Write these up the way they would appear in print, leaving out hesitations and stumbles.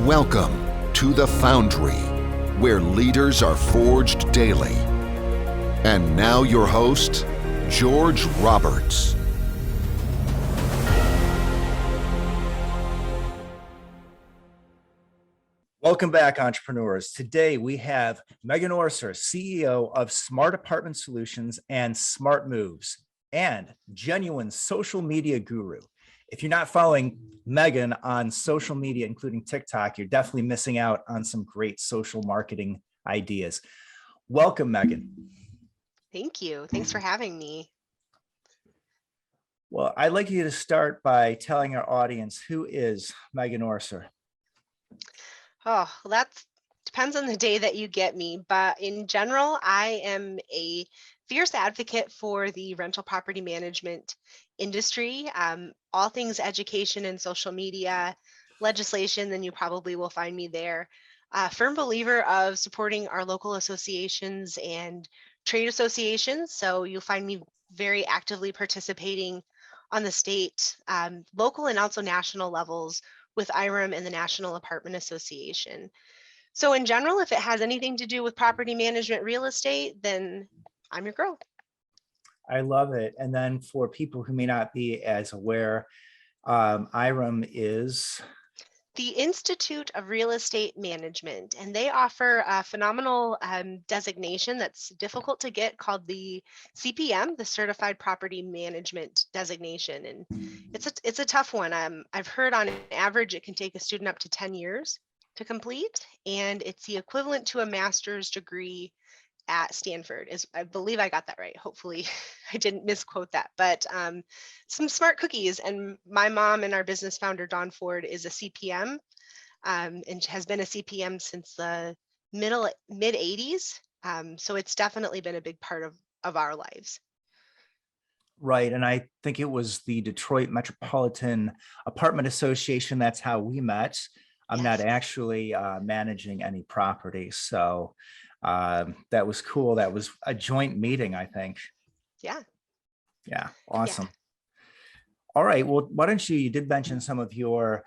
Welcome to the Foundry, where leaders are forged daily. And now your host, George Roberts. Welcome back, entrepreneurs. Today we have Megan Orser, CEO of Smart Apartment Solutions and Smart Moves, and genuine social media guru. If you're not following Megan on social media, including TikTok, you're definitely missing out on some great social marketing ideas. Welcome, Megan. Thank you. Thanks for having me. Well, I'd like you to start by telling our audience, who is Megan Orser? Oh, well, that depends on the day that you get me. But in general, I am a fierce advocate for the rental property management industry. All things education and social media, legislation, then you probably will find me there. Firm believer of supporting our local associations and trade associations. So you'll find me very actively participating on the state, local, and also national levels with IREM and the National Apartment Association. So in general, if it has anything to do with property management, real estate, then I'm your girl. I love it. And then for people who may not be as aware, IREM is The Institute of Real Estate Management, and they offer a phenomenal designation that's difficult to get called the CPM, the Certified Property Management Designation. And it's a tough one. I've heard on average it can take a student up to 10 years to complete, and it's the equivalent to a master's degree at Stanford. I believe I got that right. Hopefully I didn't misquote that, but some smart cookies. And my mom and our business founder, Dawn Ford, is a CPM and has been a CPM since the mid 80s. So it's definitely been a big part of our lives. right. And I think it was the Detroit Metropolitan Apartment Association. That's how we met. I'm not actually managing any property. So that was cool. That was a joint meeting, I think. Yeah. Awesome. Yeah. All right. Well, why don't you did mention some of your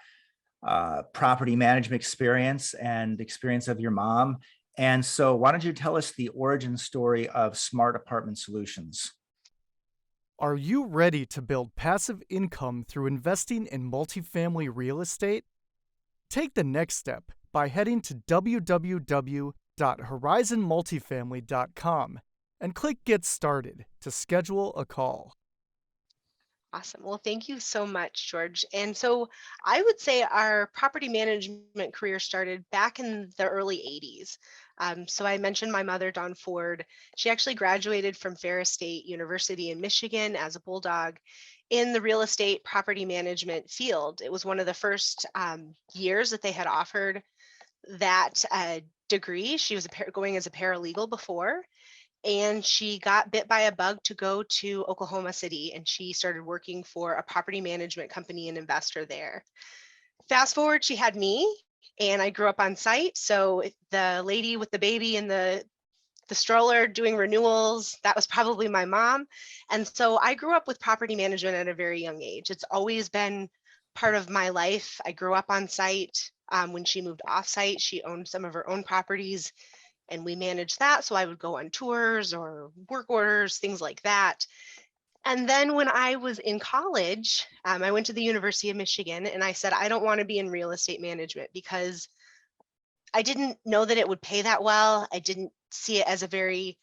property management experience and experience of your mom. And so why don't you tell us the origin story of Smart Apartment Solutions? Are you ready to build passive income through investing in multifamily real estate? Take the next step by heading to www.horizonmultifamily.com and click Get Started to schedule a call. Awesome. Well, thank you so much, George. And so I would say our property management career started back in the early 80s. So I mentioned my mother, Dawn Ford. She actually graduated from Ferris State University in Michigan as a Bulldog in the real estate property management field. It was one of the first years that they had offered that degree. She was going as a paralegal before. And she got bit by a bug to go to Oklahoma City, and she started working for a property management company and investor there. Fast forward, she had me, and I grew up on site. So the lady with the baby and the stroller doing renewals, that was probably my mom. And so I grew up with property management at a very young age. It's always been part of my life. I grew up on site. When she moved off site, she owned some of her own properties, and we managed that. So I would go on tours or work orders, things like that. And then when I was in college, I went to the University of Michigan, and I said, I don't want to be in real estate management because I didn't know that it would pay that well. I didn't see it as a very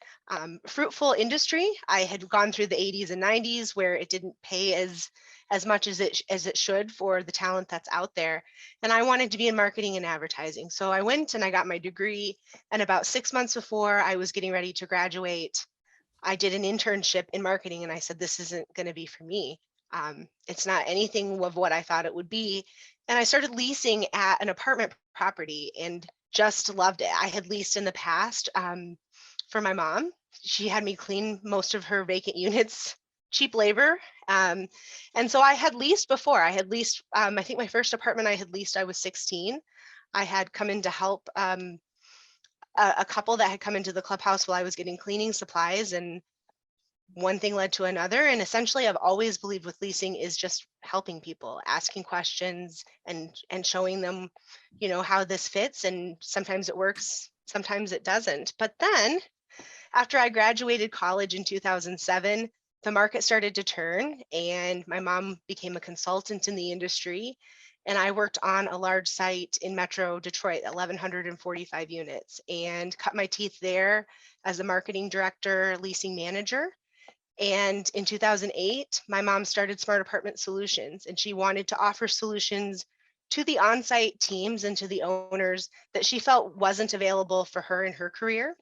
fruitful industry. I had gone through the 80s and 90s where it didn't pay as much as it should for the talent that's out there. And I wanted to be in marketing and advertising. So I went and I got my degree. And about 6 months before I was getting ready to graduate, I did an internship in marketing, and I said, this isn't going to be for me. It's not anything of what I thought it would be. And I started leasing at an apartment property and just loved it. I had leased in the past for my mom. She had me clean most of her vacant units, cheap labor. And so I had leased before. I had leased, I think my first apartment I had leased, I was 16. I had come in to help a couple that had come into the clubhouse while I was getting cleaning supplies, and one thing led to another. And essentially, I've always believed with leasing is just helping people, asking questions and showing them, how this fits. And sometimes it works, sometimes it doesn't. But then after I graduated college in 2007, the market started to turn and my mom became a consultant in the industry. And I worked on a large site in Metro Detroit, 1,145 units, and cut my teeth there as a marketing director, leasing manager. And in 2008, my mom started Smart Apartment Solutions, and she wanted to offer solutions to the on-site teams and to the owners that she felt wasn't available for her in her career.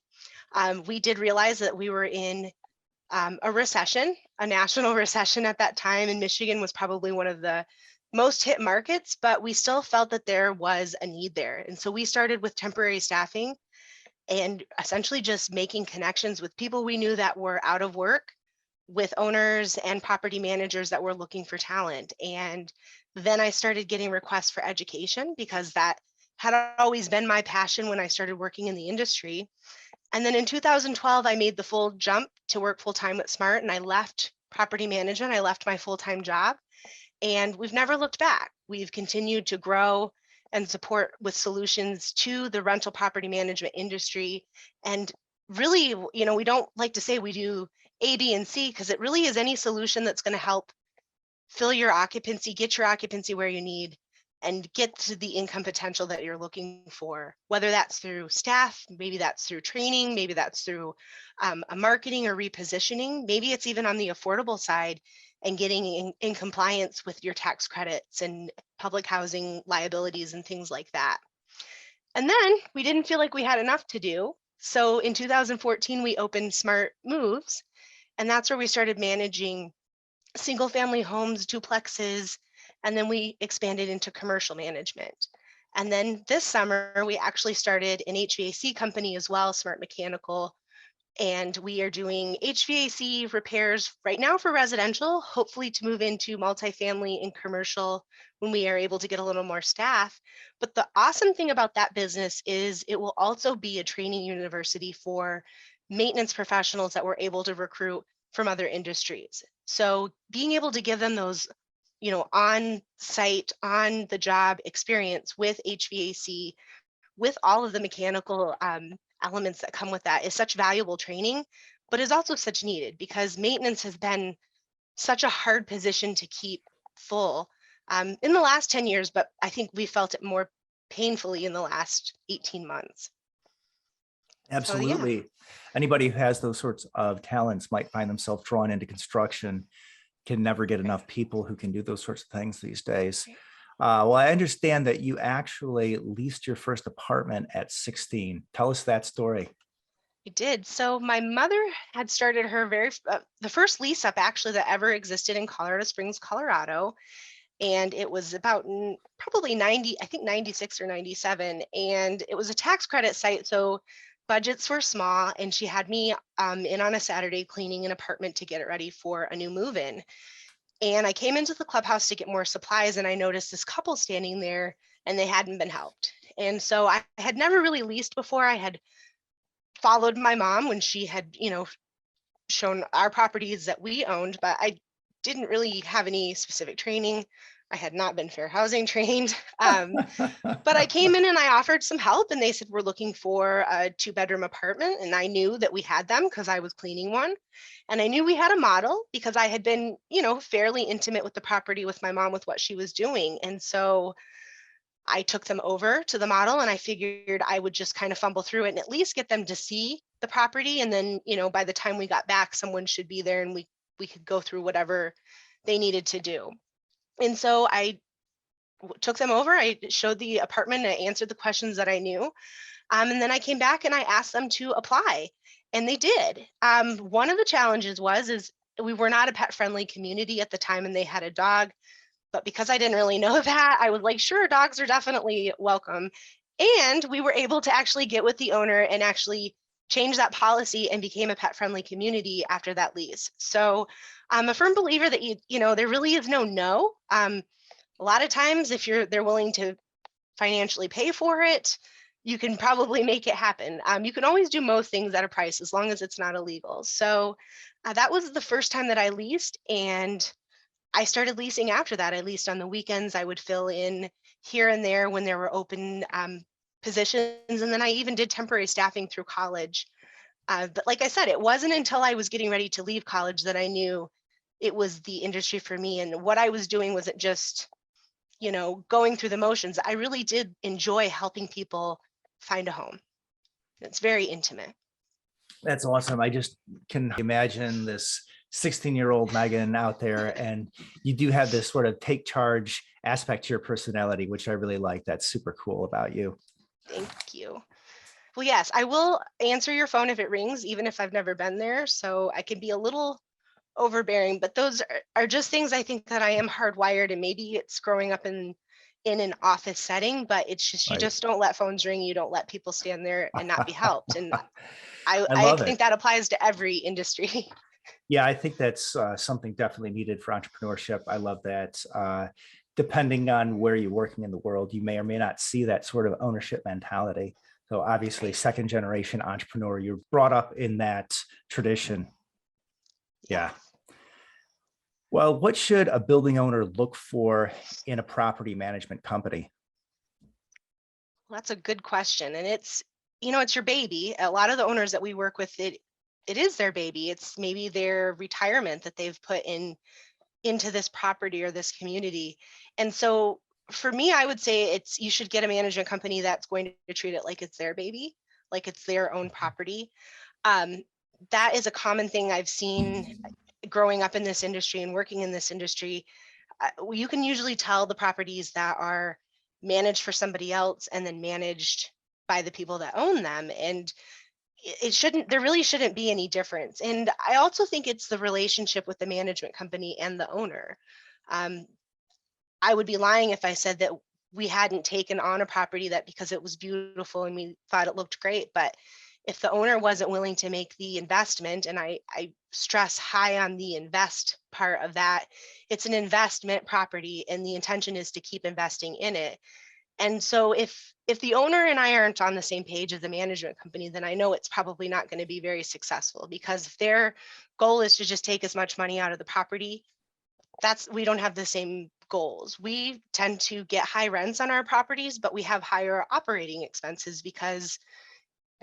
We did realize that we were in a recession, a national recession at that time, and Michigan was probably one of the most hit markets, but we still felt that there was a need there. And so we started with temporary staffing and essentially just making connections with people we knew that were out of work, with owners and property managers that were looking for talent. And then I started getting requests for education because that had always been my passion when I started working in the industry. And then in 2012, I made the full jump to work full-time with Smart, and I left property management. I left my full-time job, and we've never looked back. We've continued to grow and support with solutions to the rental property management industry. And really, we don't like to say we do A, B, and C, because it really is any solution that's going to help fill your occupancy, get your occupancy where you need, and get to the income potential that you're looking for, whether that's through staff, maybe that's through training, maybe that's through a marketing or repositioning, maybe it's even on the affordable side and getting in compliance with your tax credits and public housing liabilities and things like that. And then we didn't feel like we had enough to do. So in 2014, we opened Smart Moves, and that's where we started managing single family homes, duplexes, and then we expanded into commercial management. And then this summer, we actually started an HVAC company as well, Smart Mechanical, and we are doing HVAC repairs right now for residential, hopefully to move into multifamily and commercial when we are able to get a little more staff. But the awesome thing about that business is it will also be a training university for maintenance professionals that we're able to recruit from other industries. So being able to give them those, on site, on the job experience with HVAC, with all of the mechanical elements that come with that is such valuable training, but is also such needed because maintenance has been such a hard position to keep full in the last 10 years, but I think we felt it more painfully in the last 18 months. Absolutely. So, yeah. Anybody who has those sorts of talents might find themselves drawn into construction, can never get enough people who can do those sorts of things these days. Well, I understand that you actually leased your first apartment at 16. Tell us that story. I did. So my mother had started her the first lease up actually that ever existed in Colorado Springs, Colorado. And it was about probably 96 or 97. And it was a tax credit site. So budgets were small. And she had me in on a Saturday cleaning an apartment to get it ready for a new move-in. And I came into the clubhouse to get more supplies, and I noticed this couple standing there and they hadn't been helped. And so I had never really leased before. I had followed my mom when she had, shown our properties that we owned, but I didn't really have any specific training. I had not been fair housing trained. But I came in and I offered some help, and they said, we're looking for a 2-bedroom apartment. And I knew that we had them because I was cleaning one. And I knew we had a model because I had been, fairly intimate with the property with my mom with what she was doing. And so I took them over to the model, and I figured I would just kind of fumble through it and at least get them to see the property. And then, by the time we got back, someone should be there and we could go through whatever they needed to do. And so I took them over. I showed the apartment and I answered the questions that I knew. And then I came back and I asked them to apply, and they did. One of the challenges is we were not a pet-friendly community at the time, and they had a dog. But because I didn't really know that, I was like, sure, dogs are definitely welcome. And we were able to actually get with the owner and actually change that policy and became a pet-friendly community after that lease. So I'm a firm believer that there really is no. A lot of times, if they're willing to financially pay for it, you can probably make it happen. You can always do most things at a price as long as it's not illegal. So that was the first time that I leased, and I started leasing after that. I leased on the weekends. I would fill in here and there when there were open positions. And then I even did temporary staffing through college. But like I said, it wasn't until I was getting ready to leave college that I knew it was the industry for me. And what I was doing wasn't just, going through the motions. I really did enjoy helping people find a home. It's very intimate. That's awesome. I just can imagine this 16-year-old Megan out there, and you do have this sort of take charge aspect to your personality, which I really like. That's super cool about you. Thank you. Well, yes, I will answer your phone if it rings, even if I've never been there. So I can be a little overbearing, but those are just things I think that I am hardwired, and maybe it's growing up in an office setting, but it's just, you Right. just don't let phones ring. You don't let people stand there and not be helped. And I love think it. that applies to every industry. Yeah, I think that's something definitely needed for entrepreneurship. I love that. Depending on where you're working in the world, you may or may not see that sort of ownership mentality. So obviously, second generation entrepreneur, you're brought up in that tradition. Yeah. Well, what should a building owner look for in a property management company? Well, that's a good question. And it's your baby. A lot of the owners that we work with, it is their baby. It's maybe their retirement that they've put into this property or this community. And so for me, I would say you should get a management company that's going to treat it like it's their baby, like it's their own property. That is a common thing I've seen growing up in this industry and working in this industry. You can usually tell the properties that are managed for somebody else and then managed by the people that own them. And there really shouldn't be any difference. And I also think it's the relationship with the management company and the owner. I would be lying if I said that we hadn't taken on a property that because it was beautiful and we thought it looked great, but if the owner wasn't willing to make the investment, and I stress high on the invest part of that, it's an investment property and the intention is to keep investing in it. And so if the owner and I aren't on the same page as the management company, then I know it's probably not going to be very successful, because if their goal is to just take as much money out of the property, we don't have the same goals. We tend to get high rents on our properties, but we have higher operating expenses because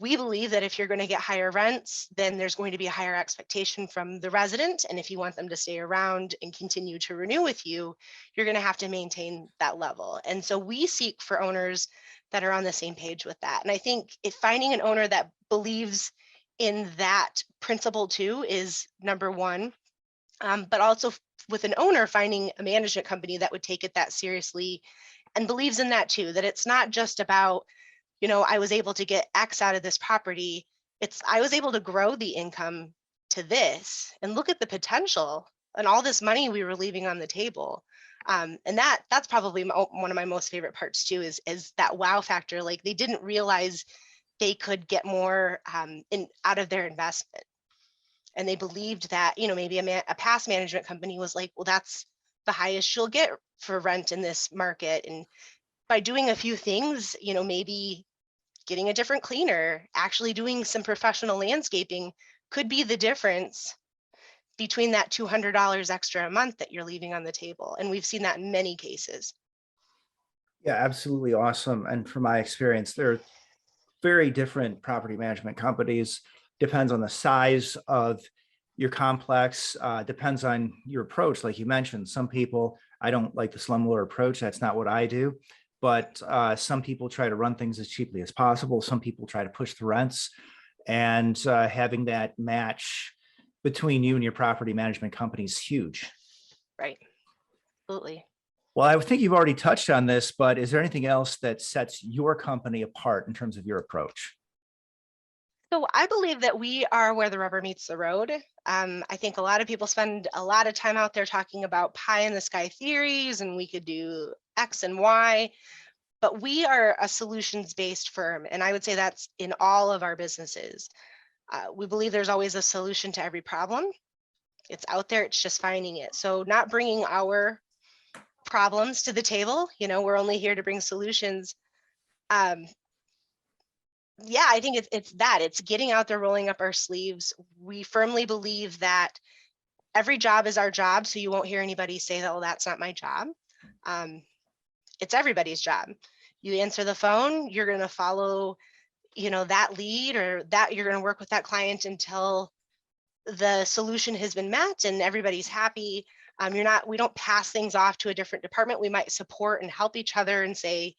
we believe that if you're going to get higher rents, then there's going to be a higher expectation from the resident. And if you want them to stay around and continue to renew with you, you're going to have to maintain that level. And so we seek for owners that are on the same page with that. And I think finding an owner that believes in that principle too is number one. But also with an owner, finding a management company that would take it that seriously and believes in that too, that it's not just about, I was able to get X out of this property. I was able to grow the income to this, and look at the potential and all this money we were leaving on the table. And that's probably one of my most favorite parts too, is that wow factor. Like, they didn't realize they could get more out of their investment. And they believed that, maybe a past management company was like, well, that's the highest you'll get for rent in this market. And by doing a few things, maybe getting a different cleaner, actually doing some professional landscaping could be the difference between that $200 extra a month that you're leaving on the table. And we've seen that in many cases. Yeah, absolutely awesome. And from my experience, they're very different property management companies. Depends on the size of your complex, depends on your approach. Like you mentioned, some people, I don't like the slumlord approach. That's not what I do. But some people try to run things as cheaply as possible. Some people try to push the rents, and having that match between you and your property management company is huge. Right. Absolutely. Well, I think you've already touched on this, but is there anything else that sets your company apart in terms of your approach? So I believe that we are where the rubber meets the road. I think a lot of people spend a lot of time out there talking about pie in the sky theories, and we could do X and Y, but we are a solutions-based firm. And I would say that's in all of our businesses. We believe there's always a solution to every problem. It's out there, it's just finding it. So not bringing our problems to the table, we're only here to bring solutions. Yeah, I think it's getting out there, rolling up our sleeves. We firmly believe that every job is our job. So you won't hear anybody say that, well, that's not my job. It's everybody's job. You answer the phone, you're going to follow, that lead, or that you're going to work with that client until the solution has been met and everybody's happy. We don't pass things off to a different department. We might support and help each other and say,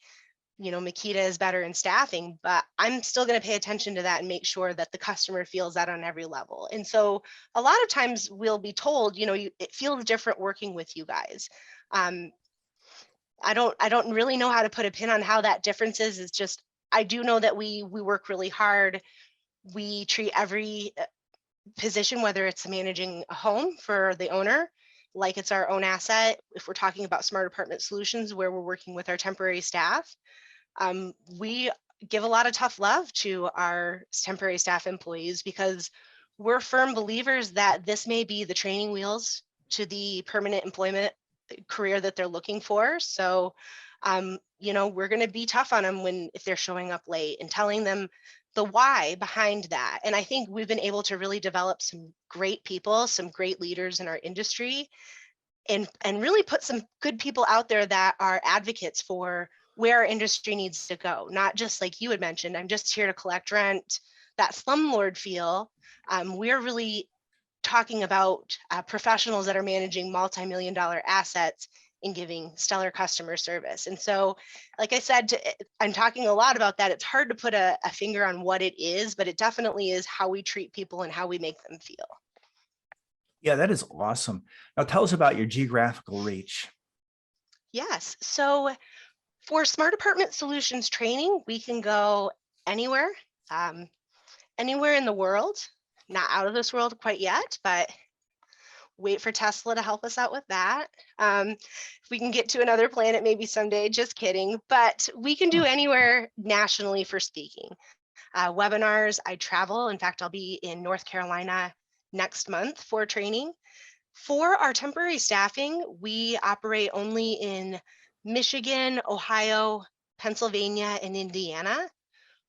Makita is better in staffing, but I'm still going to pay attention to that and make sure that the customer feels that on every level. And so a lot of times we'll be told, it feels different working with you guys. I don't really know how to put a pin on how that difference is. It's just, I do know that we work really hard. We treat every position, whether it's managing a home for the owner, like it's our own asset. If we're talking about smart apartment solutions, where we're working with our temporary staff, we give a lot of tough love to our temporary staff employees, because we're firm believers that this may be the training wheels to the permanent employment career that they're looking for. So, we're going to be tough on them if they're showing up late, and telling them the why behind that. And I think we've been able to really develop some great people, some great leaders in our industry, and really put some good people out there that are advocates for where our industry needs to go. Not just like you had mentioned, I'm just here to collect rent, that slumlord feel. We're really talking about professionals that are managing multi-million-dollar assets and giving stellar customer service. And so, like I said, I'm talking a lot about that. It's hard to put a finger on what it is, but it definitely is how we treat people and how we make them feel. Yeah, that is awesome. Now tell us about your geographical reach. Yes. So for Smart Apartment Solutions training, we can go anywhere, anywhere in the world. Not out of this world quite yet, but wait for Tesla to help us out with that. If we can get to another planet, maybe someday, just kidding. But we can do anywhere nationally for speaking. Webinars, I travel. In fact, I'll be in North Carolina next month for training. For our temporary staffing, we operate only in Michigan, Ohio, Pennsylvania, and Indiana.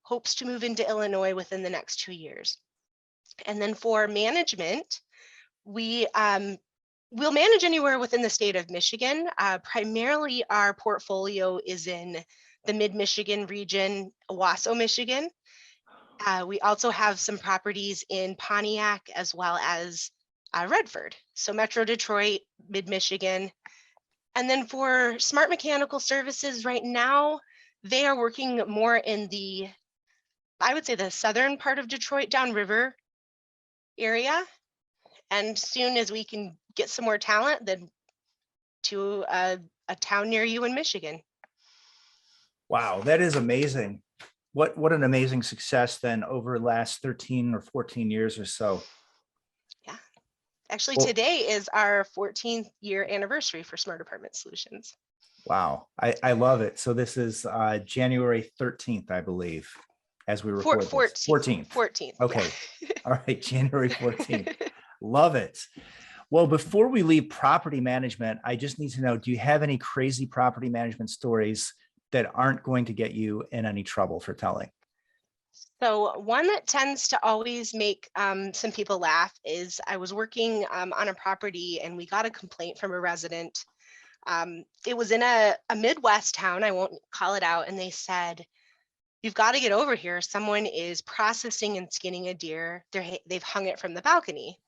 Hopes to move into Illinois within the next 2 years. And then for management, we'll manage anywhere within the state of Michigan. Primarily, our portfolio is in the mid-Michigan region, Owasso, Michigan. We also have some properties in Pontiac as well as Redford. So Metro Detroit, mid-Michigan. And then for Smart Mechanical Services right now, they are working more in I would say the southern part of Detroit, downriver area. And soon as we can get some more talent, then to a town near you in Michigan. Wow, that is amazing. What an amazing success then over the last 13 or 14 years or so. Yeah. Actually, today is our 14th year anniversary for Smart Apartment Solutions. Wow, I love it. So this is January 13th, I believe, as we record 14th. 14th. Okay. Yeah. All right, January 14th. Love it. Well, before we leave property management, I just need to know, do you have any crazy property management stories that aren't going to get you in any trouble for telling? So one that tends to always make some people laugh is I was working on a property and we got a complaint from a resident. It was in a Midwest town, I won't call it out, and they said, "You've got to get over here. Someone is processing and skinning a deer. They've hung it from the balcony."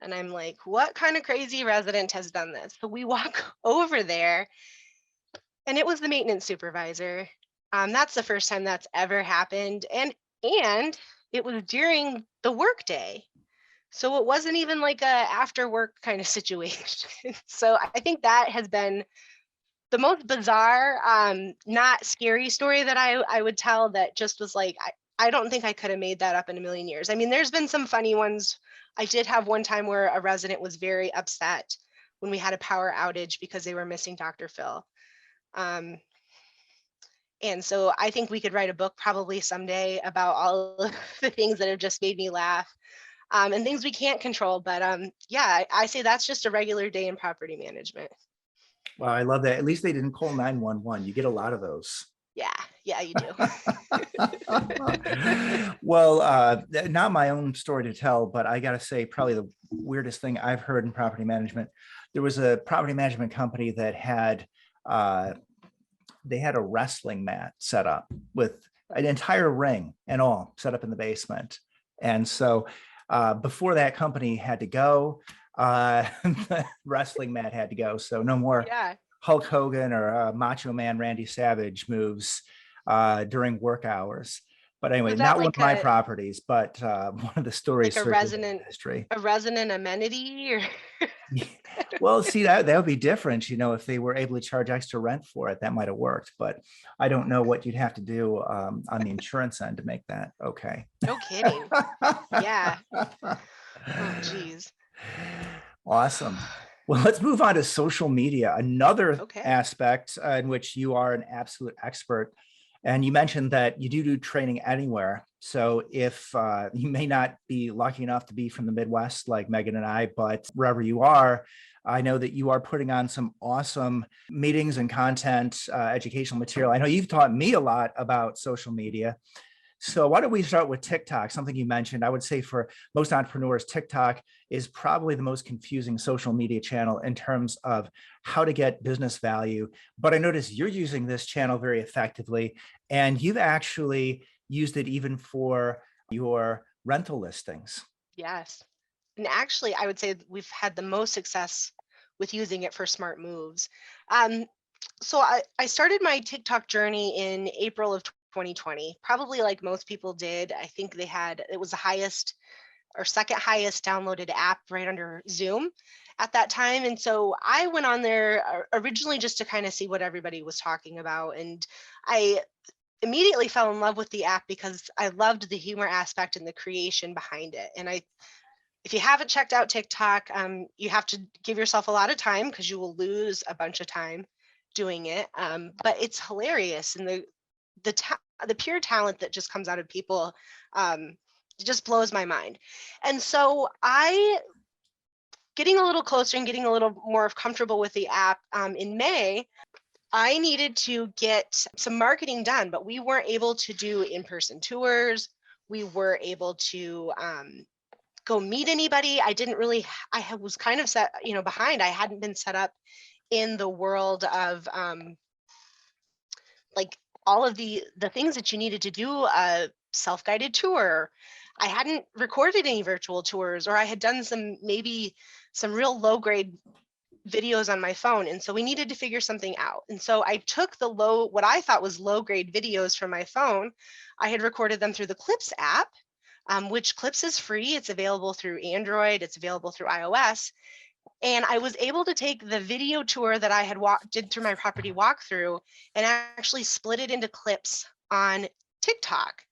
And I'm like, what kind of crazy resident has done this? So we walk over there and it was the maintenance supervisor. That's the first time that's ever happened. And it was during the workday. So it wasn't even like a after work kind of situation. So I think that has been the most bizarre, not scary story that I would tell, that just was like, I don't think I could have made that up in a million years. I mean, there's been some funny ones. I did have one time where a resident was very upset when we had a power outage because they were missing Dr. Phil. And so I think we could write a book probably someday about all of the things that have just made me laugh, and things we can't control. But yeah, I say that's just a regular day in property management. Well, I love that. At least they didn't call 911. You get a lot of those. Yeah, Yeah, you do. Well, not my own story to tell, but I got to say, probably the weirdest thing I've heard in property management. There was a property management company that had they had a wrestling mat set up with an entire ring and all set up in the basement. And so before that company had to go, the wrestling mat had to go. So no more Yeah. Hulk Hogan or Macho Man Randy Savage moves during work hours. But anyway, Was that not one like of my a properties, but one of the stories circulating in history. resonant amenity or Well, see, that would be different, if they were able to charge extra rent for it, that might have worked, but I don't know what you'd have to do on the insurance end to make that okay. no kidding. Yeah. Oh, geez. Awesome. Well, let's move on to social media, another Okay. aspect in which you are an absolute expert. And you mentioned that you do training anywhere. So if you may not be lucky enough to be from the Midwest like Megan and I, but wherever you are, I know that you are putting on some awesome meetings and content, educational material. I know you've taught me a lot about social media. So why don't we start with TikTok, something you mentioned. I would say for most entrepreneurs, TikTok is probably the most confusing social media channel in terms of how to get business value. But I noticed you're using this channel very effectively, and you've actually used it even for your rental listings. Yes. And actually, I would say we've had the most success with using it for smart moves. Um, so I started my TikTok journey in April of 2020, probably like most people did. I think it was the highest or second highest downloaded app right under Zoom at that time. And so I went on there originally just to kind of see what everybody was talking about. And I immediately fell in love with the app because I loved the humor aspect and the creation behind it. And if you haven't checked out TikTok, you have to give yourself a lot of time because you will lose a bunch of time doing it. But it's hilarious, and the pure talent that just comes out of people just blows my mind. And so getting a little closer and getting a little more comfortable with the app in May, I needed to get some marketing done, but we weren't able to do in-person tours. We were able to go meet anybody. I was kind of set, behind. I hadn't been set up in the world of like all of the things that you needed to do a self-guided tour. I hadn't recorded any virtual tours, or I had done maybe some real low grade videos on my phone. And so we needed to figure something out. And so I took what I thought was low grade videos from my phone. I had recorded them through the Clips app, which Clips is free. It's available through Android. It's available through iOS. And I was able to take the video tour that I had did through my property walkthrough and actually split it into clips on TikTok.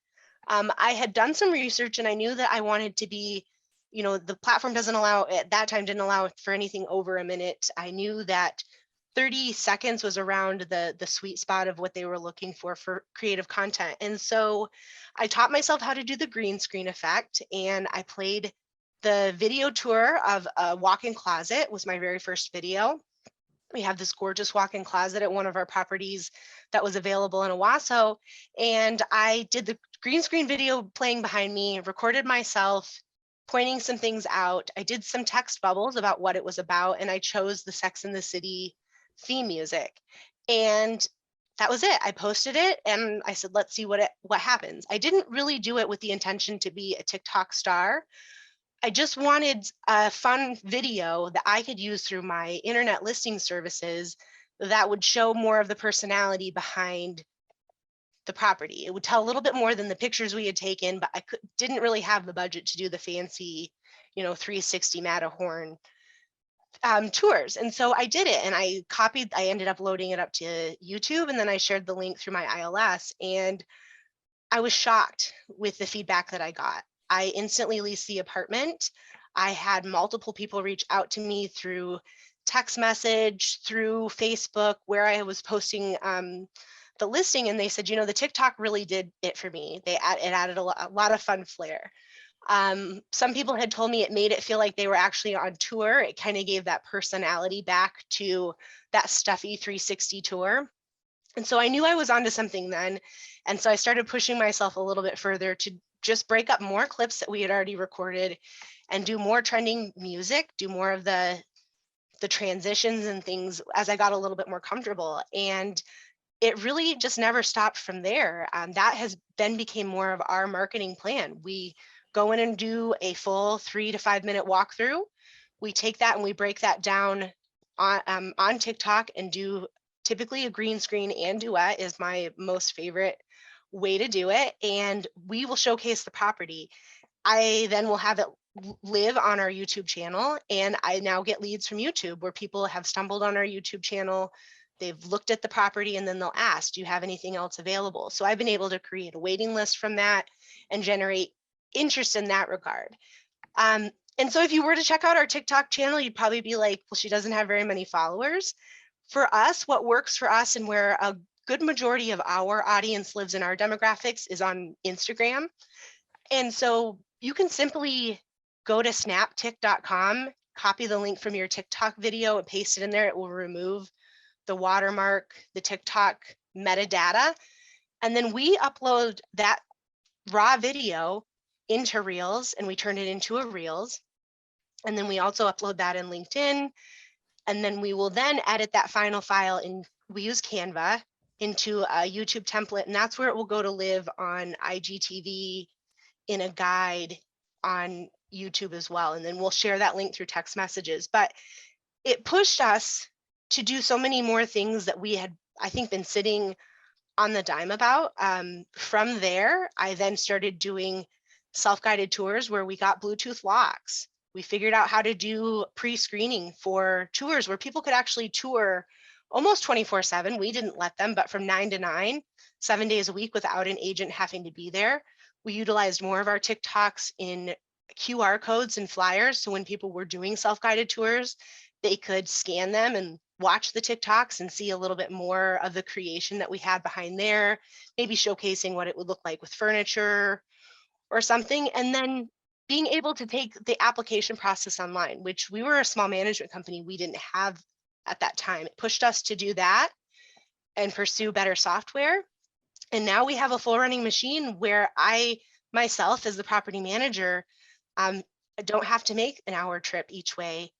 I had done some research and I knew that I wanted to be, the platform didn't allow for anything over a minute. I knew that 30 seconds was around the sweet spot of what they were looking for creative content. And so I taught myself how to do the green screen effect, and I played the video tour of a walk-in closet. Was my very first video. We have this gorgeous walk-in closet at one of our properties that was available in Owasso. And I did the green screen video playing behind me, recorded myself, pointing some things out. I did some text bubbles about what it was about, and I chose the Sex and the City theme music. And that was it. I posted it and I said, let's see what happens. I didn't really do it with the intention to be a TikTok star. I just wanted a fun video that I could use through my internet listing services that would show more of the personality behind the property. It would tell a little bit more than the pictures we had taken, but I didn't really have the budget to do the fancy, 360 Matterhorn tours. And so I did it, and I ended up loading it up to YouTube, and then I shared the link through my ILS, and I was shocked with the feedback that I got. I instantly leased the apartment. I had multiple people reach out to me through text message, through Facebook, where I was posting the listing, and they said, the TikTok really did it for me. It added a lot of fun flair. Some people had told me it made it feel like they were actually on tour. It kind of gave that personality back to that stuffy 360 tour. And so I knew I was onto something then. And so I started pushing myself a little bit further to just break up more clips that we had already recorded and do more trending music, do more of the transitions and things as I got a little bit more comfortable. And it really just never stopped from there. That has then became more of our marketing plan. We go in and do a full 3 to 5 minute walkthrough. We take that and we break that down on TikTok and do typically a green screen and duet is my most favorite way to do it. And we will showcase the property. I then will have it live on our YouTube channel. And I now get leads from YouTube where people have stumbled on our YouTube channel. They've looked at the property and then they'll ask, do you have anything else available? So I've been able to create a waiting list from that and generate interest in that regard. And so if you were to check out our TikTok channel, you'd probably be like, well, she doesn't have very many followers. For us, what works for us and where a good majority of our audience lives in our demographics is on Instagram. And so you can simply go to snaptic.com, copy the link from your TikTok video and paste it in there. It will remove the watermark, the TikTok metadata. And then we upload that raw video into Reels and we turn it into a Reels. And then we also upload that in LinkedIn. And then we will then edit that final file and we use Canva into a YouTube template. And that's where it will go to live on IGTV in a guide on YouTube as well. And then we'll share that link through text messages. But it pushed us to do so many more things that we had, I think, been sitting on the dime about. From there, I then started doing self-guided tours where we got Bluetooth locks. We figured out how to do pre-screening for tours where people could actually tour almost 24/7. We didn't let them, but from 9 to 9, 7 days a week without an agent having to be there. We utilized more of our TikToks in QR codes and flyers. So when people were doing self-guided tours, they could scan them and watch the TikToks and see a little bit more of the creation that we had behind there, maybe showcasing what it would look like with furniture or something. And then being able to take the application process online, which we were a small management company, we didn't have at that time. It pushed us to do that and pursue better software. And now we have a full running machine where I myself as the property manager don't have to make an hour trip each way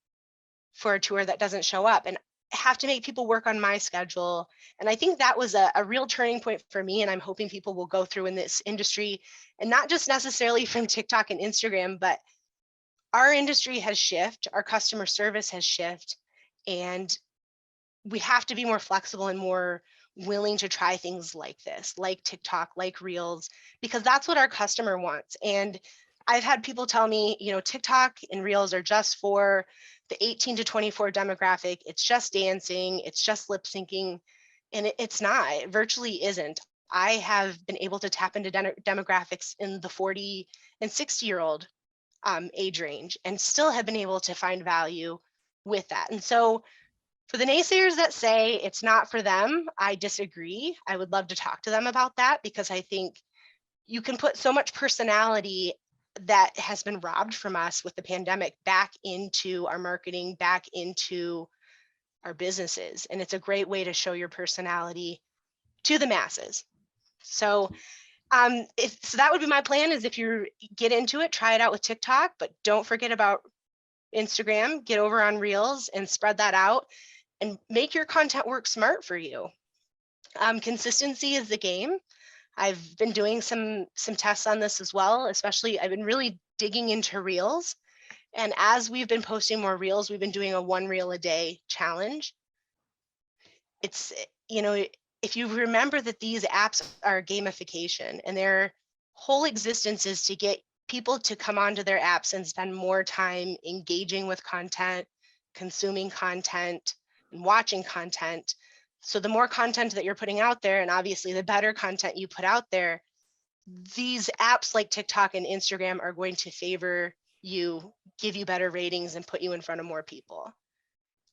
for a tour that doesn't show up and have to make people work on my schedule. And I think that was a real turning point for me. And I'm hoping people will go through in this industry and not just necessarily from TikTok and Instagram, but our industry has shifted, our customer service has shifted, and we have to be more flexible and more willing to try things like this, like TikTok, like Reels, because that's what our customer wants. And I've had people tell me, you know, TikTok and Reels are just for the 18 to 24 demographic. It's just dancing, it's just lip syncing, and it's not, it virtually isn't. I have been able to tap into demographics in the 40 and 60-year-old age range and still have been able to find value with that. And so for the naysayers that say it's not for them, I disagree. I would love to talk to them about that because I think you can put so much personality that has been robbed from us with the pandemic back into our marketing, back into our businesses. And it's a great way to show your personality to the masses. So so that would be my plan is if you get into it, try it out with TikTok, but don't forget about Instagram, get over on Reels and spread that out and make your content work smart for you. Consistency is the game. I've been doing some tests on this as well, especially I've been really digging into Reels. And as we've been posting more Reels, we've been doing a 1 reel a day challenge. It's, you know, if you remember that these apps are gamification and their whole existence is to get people to come onto their apps and spend more time engaging with content, consuming content, and watching content. So the more content that you're putting out there, and obviously the better content you put out there, these apps like TikTok and Instagram are going to favor you, give you better ratings and put you in front of more people.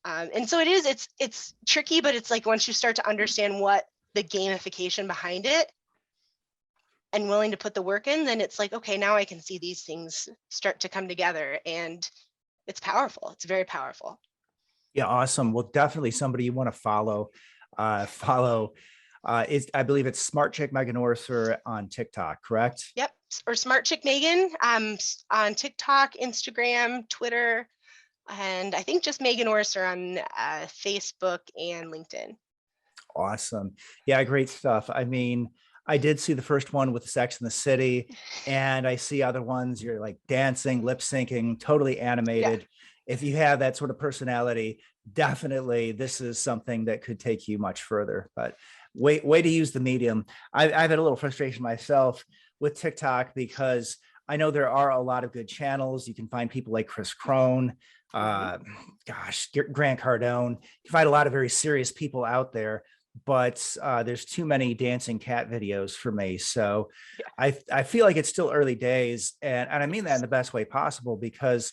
And so it's tricky, but it's like once you start to understand what the gamification behind it and willing to put the work in, then it's like, okay, now I can see these things start to come together and it's powerful. It's very powerful. Yeah, awesome. Well, definitely somebody you want to follow. I believe it's SmartchickMegan Orser on TikTok, correct? Yep. Or SmartchickMegan on TikTok, Instagram, Twitter, and I think just Megan Orser on Facebook and LinkedIn. Awesome. Yeah, great stuff. I mean, I did see the first one with Sex in the City, and I see other ones. You're like dancing, lip syncing, totally animated. Yeah. If you have that sort of personality, definitely this is something that could take you much further. But way to use the medium. I've had a little frustration myself with TikTok because I know there are a lot of good channels. You can find people like Chris Crone, Grant Cardone. You find a lot of very serious people out there, but there's too many dancing cat videos for me. So yeah. I feel like it's still early days. And I mean that in the best way possible, because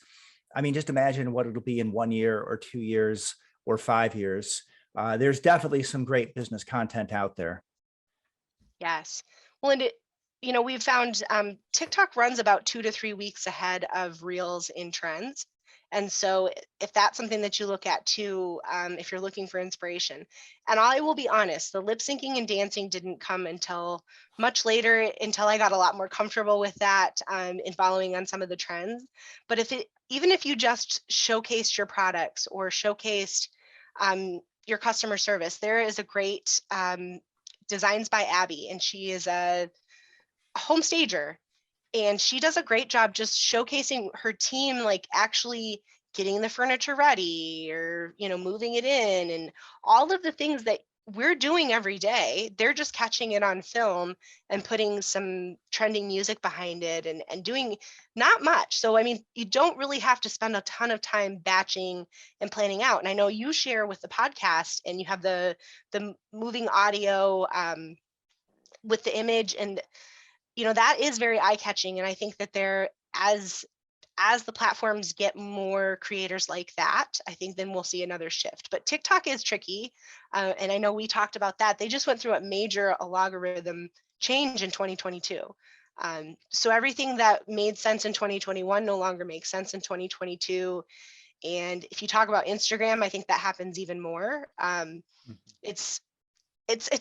I mean, just imagine what it'll be in 1 year or 2 years or 5 years. There's definitely some great business content out there. Yes. Well, and we've found TikTok runs about 2 to 3 weeks ahead of Reels in trends. And so if that's something that you look at too, if you're looking for inspiration, and I will be honest, the lip syncing and dancing didn't come until much later, until I got a lot more comfortable with that in following on some of the trends. But even if you just showcased your products or showcased your customer service, there is a great Designs by Abby, and she is a home stager. And she does a great job just showcasing her team, like actually getting the furniture ready or, moving it in, and all of the things that we're doing every day. They're just catching it on film and putting some trending music behind it and doing not much. So, I mean, you don't really have to spend a ton of time batching and planning out. And I know you share with the podcast and you have the moving audio with the image, and that is very eye-catching. And I think that as the platforms get more creators like that, I think then we'll see another shift. But TikTok is tricky. And I know we talked about that. They just went through a major algorithm change in 2022. So everything that made sense in 2021 no longer makes sense in 2022. And if you talk about Instagram, I think that happens even more. It's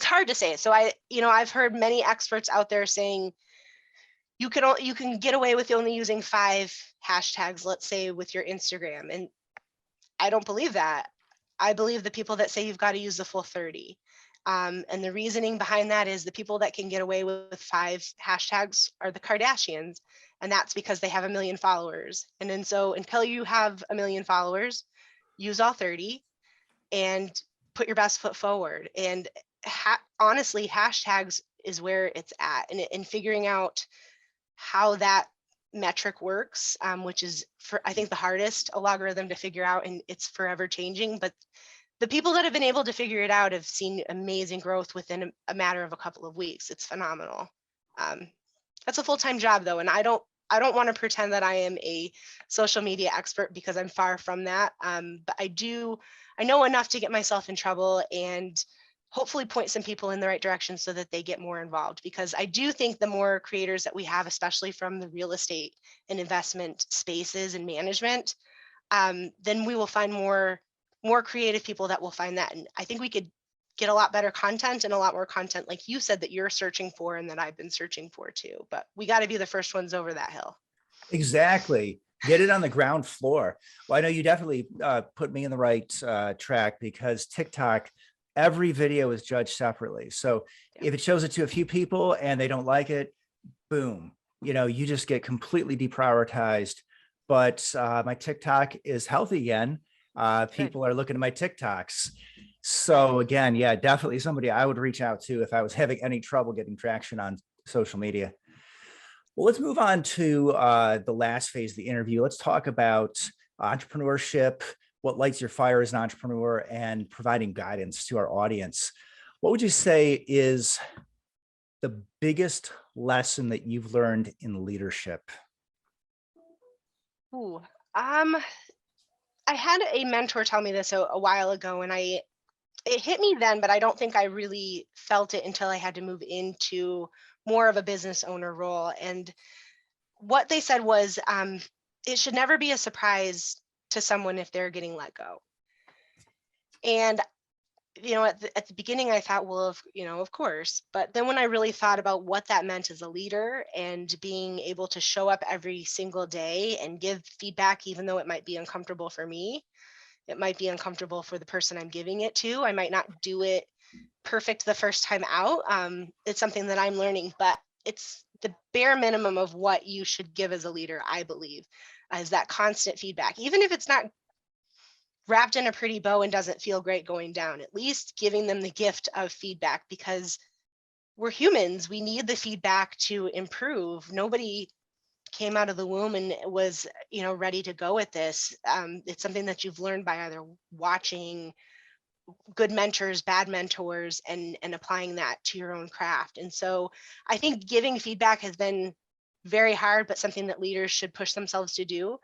hard to say. So I've heard many experts out there saying you can get away with only using 5 hashtags, let's say, with your Instagram. And I don't believe that. I believe the people that say you've got to use the full 30. And the reasoning behind that is the people that can get away with 5 hashtags are the Kardashians. And that's because they have 1 million followers. And then so until you have 1 million followers, use all 30 and put your best foot forward. And honestly, hashtags is where it's at, and figuring out how that metric works, which is I think the hardest algorithm to figure out, and it's forever changing. But the people that have been able to figure it out have seen amazing growth within a matter of a couple of weeks. It's phenomenal. That's a full-time job though, and I don't want to pretend that I am a social media expert, because I'm far from that. But I know enough to get myself in trouble and hopefully point some people in the right direction so that they get more involved, because I do think the more creators that we have, especially from the real estate and investment spaces and management, then we will find more creative people that will find that. And I think we could get a lot better content, and a lot more content, like you said, that you're searching for and that I've been searching for too. But we got to be the first ones over that hill. Exactly. Get it on the ground floor. Well, I know you definitely put me in the right track, because TikTok, every video is judged separately. So if it shows it to a few people and they don't like it, boom, you just get completely deprioritized. But my TikTok is healthy again. People are looking at my TikToks. So again, yeah, definitely somebody I would reach out to if I was having any trouble getting traction on social media. Well, let's move on to the last phase of the interview. Let's talk about entrepreneurship, what lights your fire as an entrepreneur, and providing guidance to our audience. What would you say is the biggest lesson that you've learned in leadership? I had a mentor tell me this a while ago, and it hit me then, but I don't think I really felt it until I had to move into more of a business owner role. And what they said was, it should never be a surprise to someone if they're getting let go. And at the beginning I thought, well, of course. But then when I really thought about what that meant as a leader and being able to show up every single day and give feedback, even though it might be uncomfortable for me, it might be uncomfortable for the person I'm giving it to. I might not do it perfect the first time out. It's something that I'm learning, but it's the bare minimum of what you should give as a leader, I believe, is that constant feedback. Even if it's not wrapped in a pretty bow and doesn't feel great going down, at least giving them the gift of feedback, because we're humans. We need the feedback to improve. Nobody came out of the womb and was, ready to go at this. It's something that you've learned by either watching good mentors, bad mentors, and applying that to your own craft. And so I think giving feedback has been very hard, but something that leaders should push themselves to do.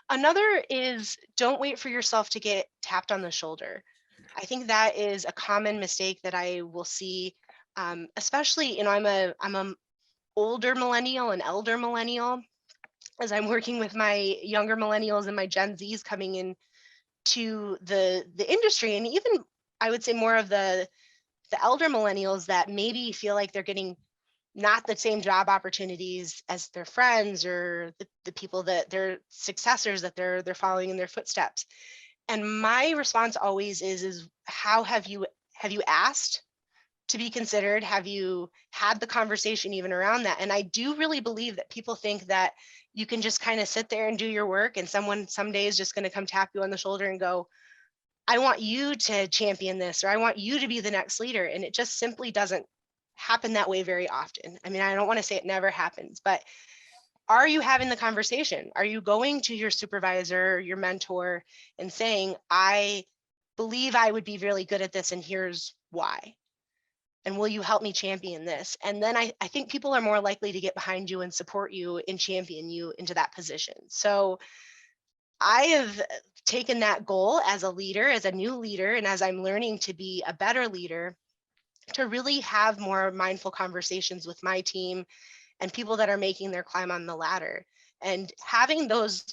Another is, don't wait for yourself to get tapped on the shoulder. I think that is a common mistake that I will see, especially, I'm a older millennial and elder millennial, as I'm working with my younger millennials and my Gen Zs coming in to the industry, and even I would say more of the elder millennials that maybe feel like they're getting not the same job opportunities as their friends or the people that their successors that they're following in their footsteps. And my response always is how have you asked to be considered? Have you had the conversation even around that? And I do really believe that people think that you can just kind of sit there and do your work, and someone someday is just going to come tap you on the shoulder and go, I want you to champion this, or I want you to be the next leader. And it just simply doesn't happen that way very often. I mean, I don't want to say it never happens, but are you having the conversation? Are you going to your supervisor, your mentor, and saying, I believe I would be really good at this, and here's why? And will you help me champion this? And then I think people are more likely to get behind you and support you and champion you into that position. So I have taken that goal as a leader, as a new leader, and as I'm learning to be a better leader, to really have more mindful conversations with my team and people that are making their climb on the ladder, and having those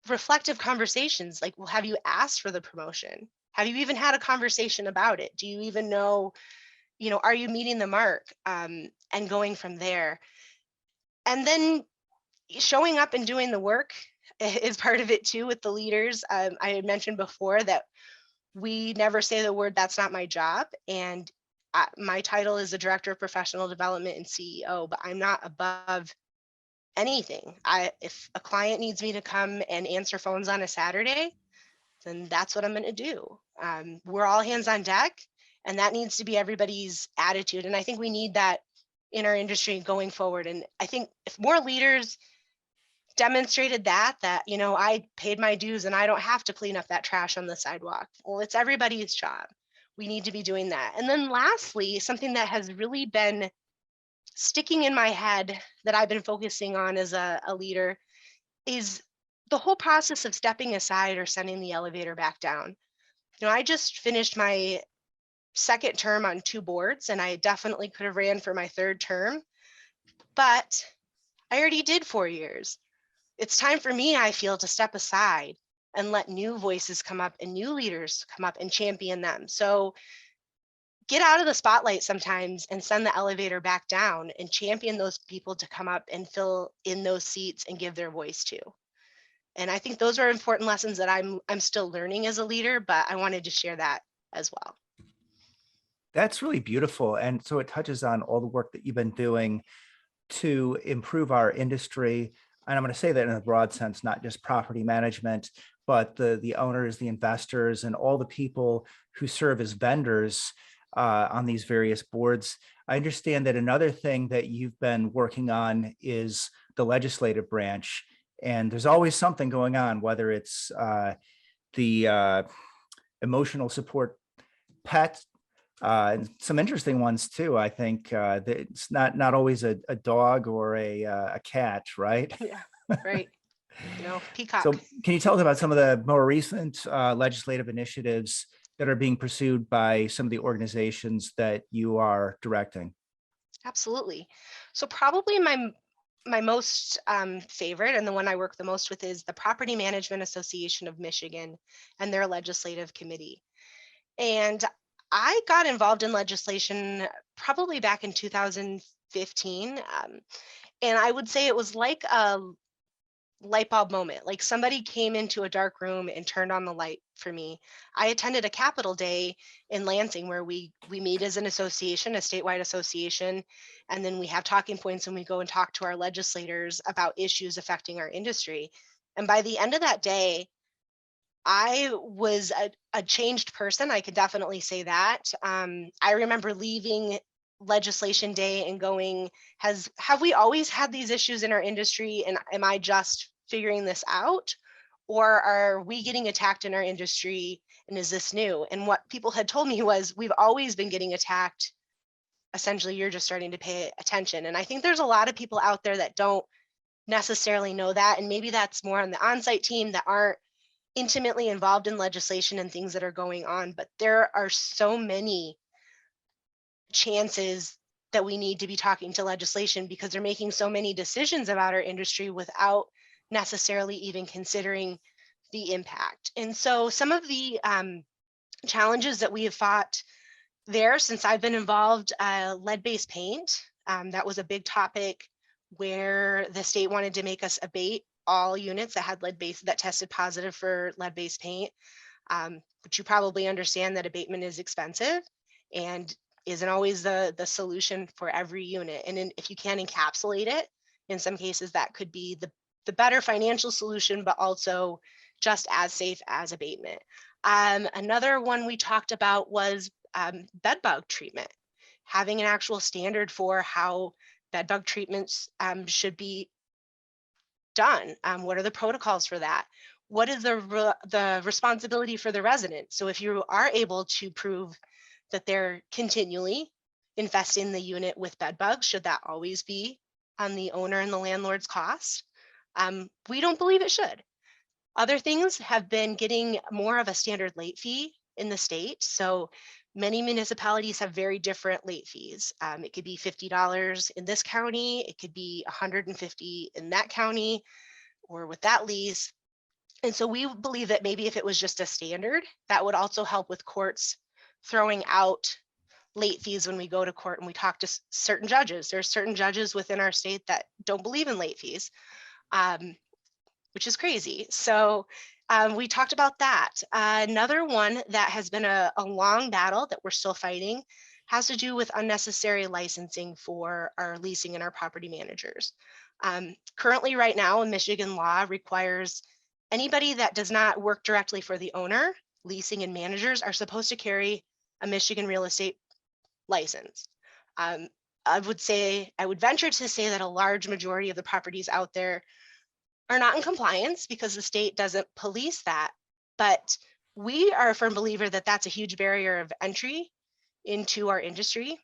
reflective conversations like, well, have you asked for the promotion? Have you even had a conversation about it? Do you even know, are you meeting the mark? And going from there. And then showing up and doing the work is part of it too with the leaders. I had mentioned before that we never say the word, that's not my job. And my title is the Director of Professional Development and CEO, but I'm not above anything. If a client needs me to come and answer phones on a Saturday, then that's what I'm going to do. We're all hands on deck, and that needs to be everybody's attitude. And I think we need that in our industry going forward. And I think if more leaders demonstrated that, I paid my dues and I don't have to clean up that trash on the sidewalk. Well, it's everybody's job. We need to be doing that. And then lastly, something that has really been sticking in my head that I've been focusing on as a leader is the whole process of stepping aside or sending the elevator back down. I just finished my second term on 2 boards, and I definitely could have ran for my 3rd term, but I already did 4 years. It's time for me, I feel, to step aside and let new voices come up and new leaders come up and champion them. So get out of the spotlight sometimes and send the elevator back down and champion those people to come up and fill in those seats and give their voice to. And I think those are important lessons that I'm still learning as a leader, but I wanted to share that as well. That's really beautiful. And so it touches on all the work that you've been doing to improve our industry. And I'm going to say that in a broad sense, not just property management, but the owners, the investors, and all the people who serve as vendors on these various boards. I understand that another thing that you've been working on is the legislative branch. And there's always something going on, whether it's the emotional support pet, and some interesting ones too. I think that it's not always a dog or a cat, right? Yeah, right. Peacock. So can you tell us about some of the more recent legislative initiatives that are being pursued by some of the organizations that you are directing? Absolutely. So probably my most favorite, and the one I work the most with, is the Property Management Association of Michigan and their legislative committee. And I got involved in legislation probably back in 2015. And I would say it was like a light bulb moment, like somebody came into a dark room and turned on the light for me. I attended a Capitol Day in Lansing where we meet as an association, a statewide association, and then we have talking points and we go and talk to our legislators about issues affecting our industry. And by the end of that day, I was a changed person. I could definitely say that. I remember leaving legislation day and going, have we always had these issues in our industry, and am I just figuring this out, or are we getting attacked in our industry, and is this new? And what people had told me was, we've always been getting attacked. Essentially, you're just starting to pay attention. And I think there's a lot of people out there that don't necessarily know that, and maybe that's more on the on-site team that aren't intimately involved in legislation and things that are going on. But there are so many chances that we need to be talking to legislation, because they're making so many decisions about our industry without necessarily even considering the impact. And so some of the challenges that we have fought there since I've been involved, lead-based paint, that was a big topic where the state wanted to make us abate all units that had lead-based, that tested positive for lead-based paint. But you probably understand that abatement is expensive and isn't always the solution for every unit. And if you can encapsulate it, in some cases that could be the better financial solution, but also just as safe as abatement. Another one we talked about was bed bug treatment, having an actual standard for how bed bug treatments should be done. What are the protocols for that? What is the responsibility for the resident? So if you are able to prove that they're continually infesting the unit with bed bugs, should that always be on the owner and the landlord's cost? We don't believe it should. Other things have been getting more of a standard late fee in the state. So many municipalities have very different late fees. It could be $50 in this county, it could be $150 in that county, or with that lease. And so we believe that maybe if it was just a standard, that would also help with courts throwing out late fees when we go to court and we talk to certain judges. There's certain judges within our state that don't believe in late fees, which is crazy. So we talked about that. Another one that has been a long battle that we're still fighting has to do with unnecessary licensing for our leasing and our property managers. Currently, right now, Michigan law requires anybody that does not work directly for the owner, leasing and managers are supposed to carry a Michigan real estate license. I would venture to say that a large majority of the properties out there are not in compliance because the state doesn't police that. But we are a firm believer that that's a huge barrier of entry into our industry.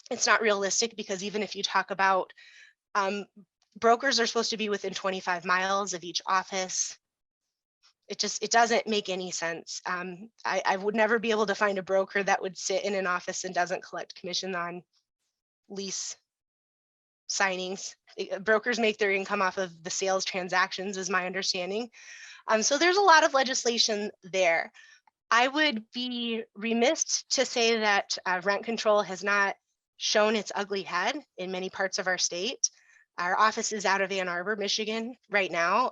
It's not realistic because even if you talk about brokers are supposed to be within 25 miles of each office. It doesn't make any sense. I would never be able to find a broker that would sit in an office and doesn't collect commission on lease signings. Brokers make their income off of the sales transactions, is my understanding. So there's a lot of legislation there. I would be remiss to say that rent control has not shown its ugly head in many parts of our state. Our office is out of Ann Arbor, Michigan right now.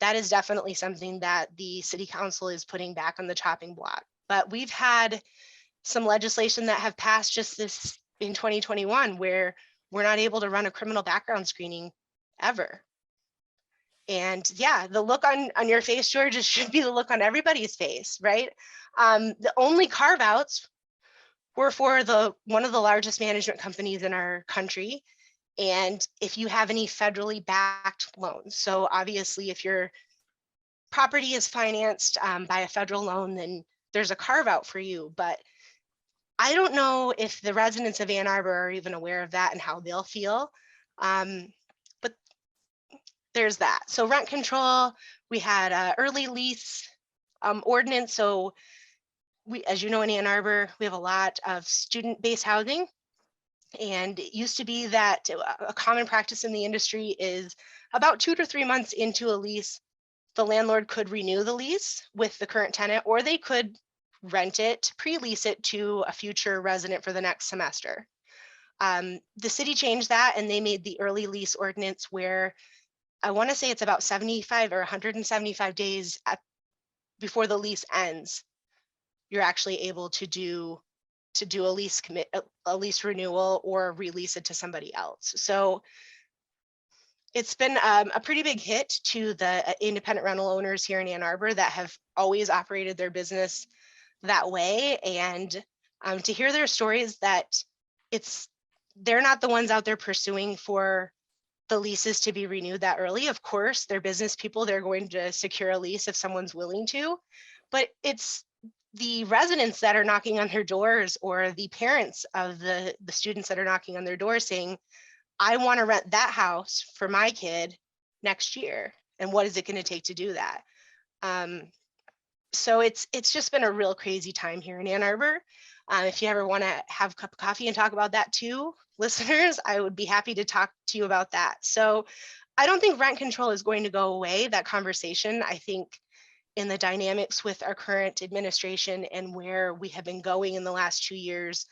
That is definitely something that the city council is putting back on the chopping block. But we've had some legislation that have passed just this in 2021 where we're not able to run a criminal background screening ever. And yeah, the look on your face, George, should be the look on everybody's face, right? The only carve outs were for one of the largest management companies in our country. And if you have any federally backed loans. So obviously if your property is financed by a federal loan, then there's a carve out for you. But I don't know if the residents of Ann Arbor are even aware of that and how they'll feel. But there's that. So rent control, we had an early lease ordinance. So as you know, in Ann Arbor, we have a lot of student-based housing. And it used to be that a common practice in the industry is about 2 to 3 months into a lease, the landlord could renew the lease with the current tenant, or they could rent it, pre-lease it to a future resident for the next semester. The city changed that and they made the early lease ordinance where I want to say it's about 75 or 175 days before the lease ends, you're actually able to do a lease renewal or release it to somebody else. So it's been a pretty big hit to the independent rental owners here in Ann Arbor that have always operated their business that way. And to hear their stories that they're not the ones out there pursuing for the leases to be renewed that early. Of course, they're business people. They're going to secure a lease if someone's willing to, but it's the residents that are knocking on their doors or the parents of the students that are knocking on their doors saying, I want to rent that house for my kid next year. And what is it going to take to do that? So it's just been a real crazy time here in Ann Arbor. If you ever want to have a cup of coffee and talk about that too, listeners, I would be happy to talk to you about that. So I don't think rent control is going to go away, that conversation. I think in the dynamics with our current administration and where we have been going in the last 2 years,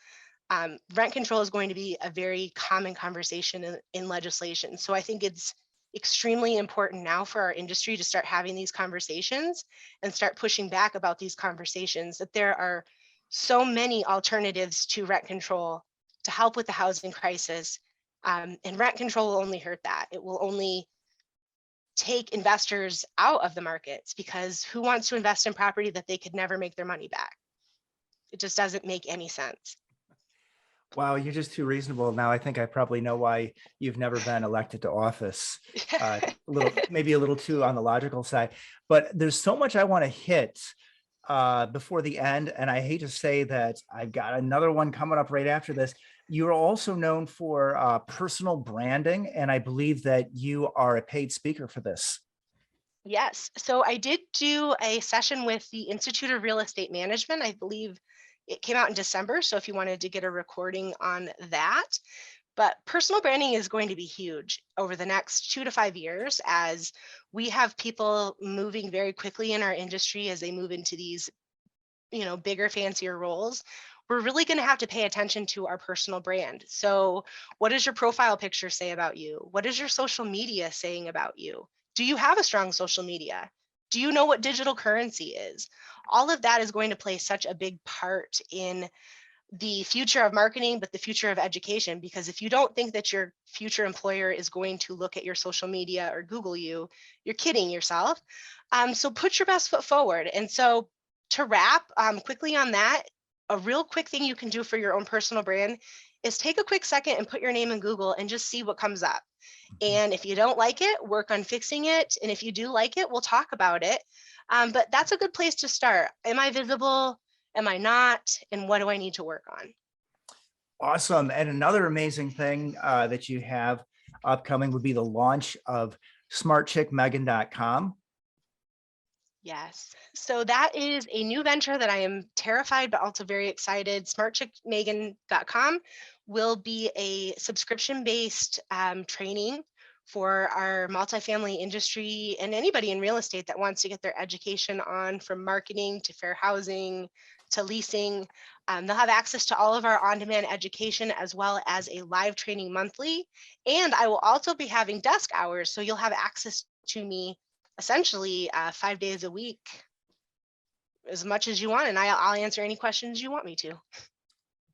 rent control is going to be a very common conversation in legislation. So I think it's extremely important now for our industry to start having these conversations and start pushing back about these conversations, that there are so many alternatives to rent control to help with the housing crisis. And rent control will only hurt that. It will only take investors out of the markets, because who wants to invest in property that they could never make their money back? It just doesn't make any sense. Wow, you're just too reasonable. Now I think I probably know why you've never been elected to office. Maybe a little too on the logical side, but there's so much I want to hit before the end. And I hate to say that I've got another one coming up right after this. You're also known for personal branding, and I believe that you are a paid speaker for this. Yes. So I did do a session with the Institute of Real Estate Management. I believe it came out in December. So if you wanted to get a recording on that. But personal branding is going to be huge over the next 2 to 5 years, as we have people moving very quickly in our industry as they move into these, bigger, fancier roles. We're really going to have to pay attention to our personal brand. So what does your profile picture say about you? What is your social media saying about you? Do you have a strong social media? Do you know what digital currency is? All of that is going to play such a big part in the future of marketing, but the future of education, because if you don't think that your future employer is going to look at your social media or Google you, you're kidding yourself. So put your best foot forward. And so to wrap quickly on that, a real quick thing you can do for your own personal brand is take a quick second and put your name in Google and just see what comes up. And if you don't like it, work on fixing it. And if you do like it, we'll talk about it. But that's a good place to start. Am I visible? Am I not? And what do I need to work on? Awesome. And another amazing thing that you have upcoming would be the launch of SmartchickMegan.com. Yes. So that is a new venture that I am terrified, but also very excited. SmartchickMegan.com will be a subscription-based training for our multifamily industry and anybody in real estate that wants to get their education on, from marketing to fair housing to leasing. They'll have access to all of our on-demand education, as well as a live training monthly. And I will also be having desk hours, so you'll have access to me essentially 5 days a week, as much as you want, and I'll answer any questions you want me to.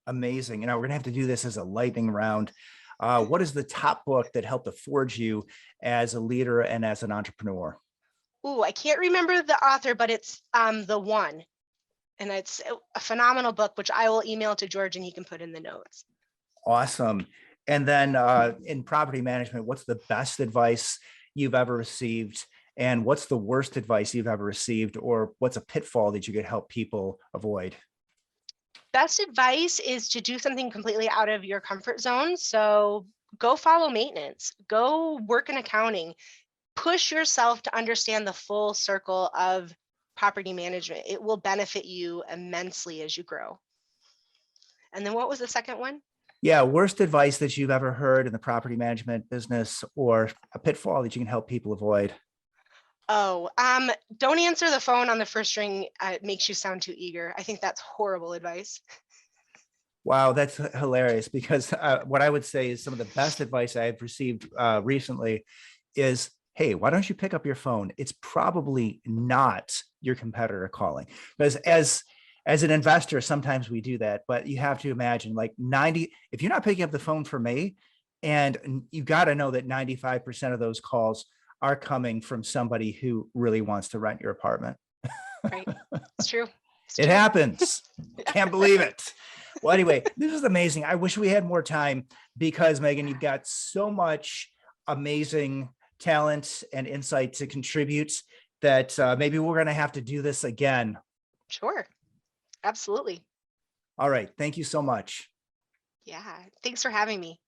Amazing. We're gonna have to do this as a lightning round. What is the top book that helped to forge you as a leader and as an entrepreneur? Ooh, I can't remember the author, but it's The One. And it's a phenomenal book, which I will email to George and he can put in the notes. Awesome. And then in property management, what's the best advice you've ever received? And what's the worst advice you've ever received? Or what's a pitfall that you could help people avoid? Best advice is to do something completely out of your comfort zone. So go follow maintenance, go work in accounting, push yourself to understand the full circle of property management. It will benefit you immensely as you grow. And then what was the second one? Yeah, worst advice that you've ever heard in the property management business, or a pitfall that you can help people avoid. Oh, don't answer the phone on the first ring. It makes you sound too eager. I think that's horrible advice. Wow, that's hilarious because what I would say is some of the best advice I've received recently is, hey, why don't you pick up your phone? It's probably not your competitor calling. Because as an investor, sometimes we do that, but you have to imagine like 90, if you're not picking up the phone for me, and you got to know that 95% of those calls are coming from somebody who really wants to rent your apartment. Right. It's true. It happens. Can't believe it. Well, anyway, this is amazing. I wish we had more time because, Megan, you've got so much amazing talent and insight to contribute that maybe we're going to have to do this again. Sure. Absolutely. All right. Thank you so much. Yeah. Thanks for having me.